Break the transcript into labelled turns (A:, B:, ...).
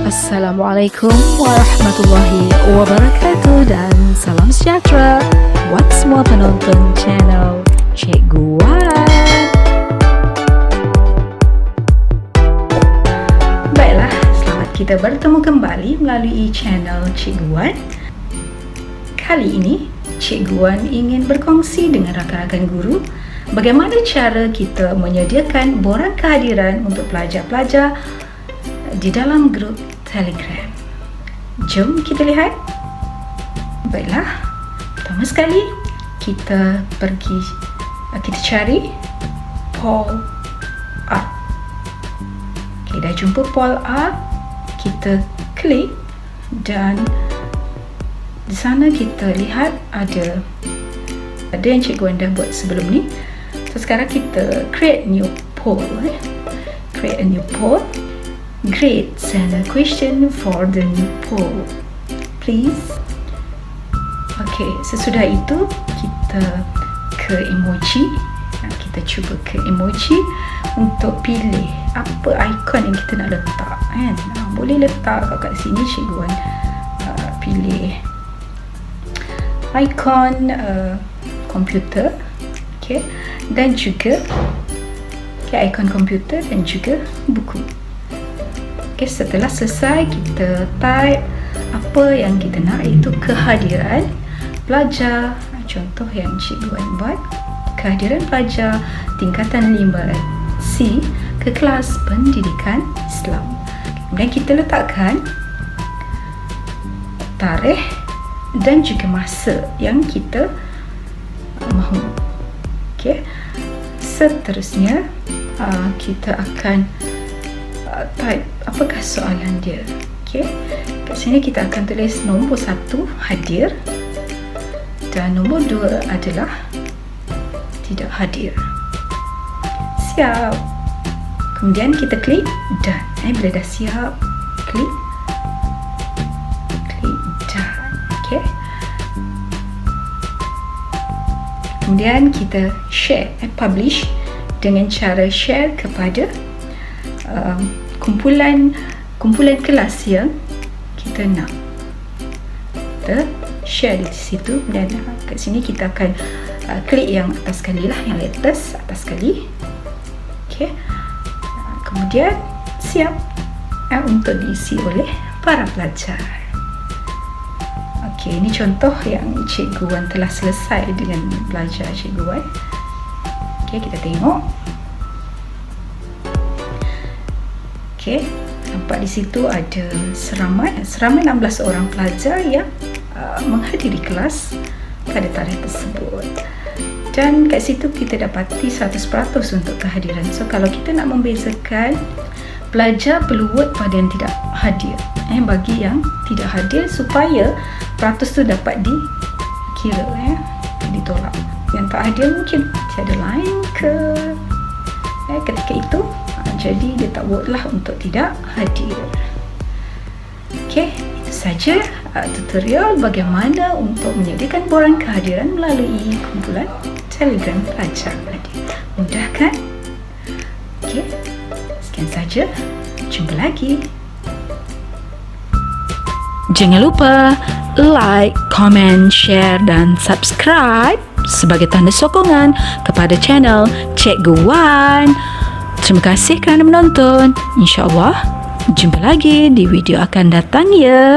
A: Assalamualaikum warahmatullahi wabarakatuh dan salam sejahtera buat semua penonton channel Cikgu WanN. Baiklah, selamat kita bertemu kembali melalui channel Cikgu WanN. Kali ini Cikgu WanN ingin berkongsi dengan rakan-rakan guru bagaimana cara kita menyediakan borang kehadiran untuk pelajar-pelajar di dalam grup Telegram. Jom kita lihat. Baiklah, pertama sekali kita cari poll up. Okay, dah jumpa poll up, kita klik dan di sana kita lihat ada yang Cikgu WanN dah buat sebelum ni. So sekarang kita create new poll. Create a new poll. Grades and a question for the new poll, please. Okay, sesudah itu kita ke emoji. Kita cuba ke emoji untuk pilih apa ikon yang kita nak letak, kan? Boleh letak kat sini. Cikgu WanN pilih ikon komputer, okay, dan juga ikon komputer dan juga buku. Okay, setelah selesai kita type apa yang kita nak, iaitu kehadiran pelajar. Contoh yang Cikgu WanN buat, kehadiran pelajar tingkatan 5C ke kelas pendidikan Islam. Kemudian kita letakkan tarikh dan juga masa yang kita mahu. Okay. Seterusnya kita akan type apakah soalan dia. Okay. Kat sini kita akan tulis nombor 1 hadir dan nombor 2 adalah tidak hadir. Siap. Kemudian kita klik dan bila dah siap, klik dan. Okay. Kemudian kita share, publish dengan cara share kepada kumpulan kelas yang kita nak. Kita share di situ dan kat sini kita akan klik yang atas sekali lah, yang latest atas sekali. Okay. Kemudian siap untuk diisi oleh para pelajar. Okay, ini contoh yang Cikgu WanN telah selesai dengan belajar Cikgu WanN. Okay, kita tengok. Okay, nampak di situ ada seramai 16 orang pelajar yang menghadiri kelas pada tarikh tersebut. Dan kat situ kita dapati 100% untuk kehadiran. So kalau kita nak membezakan, pelajar perlu word pada yang tidak hadir, bagi yang tidak hadir, supaya peratus tu dapat dikira, ditolak. Yang tak hadir mungkin tiada line ke ketika itu, jadi dia tak word lah untuk tidak hadir. Okay, itu saja tutorial bagaimana untuk menyediakan borang kehadiran melalui kumpulan Telegram pelajar. Mudah kan? Okay, sekian saja. Jumpa lagi. Jangan lupa like, comment, share dan subscribe sebagai tanda sokongan kepada channel Cikgu WanN. Terima kasih kerana menonton. InsyaAllah jumpa lagi di video akan datang ya.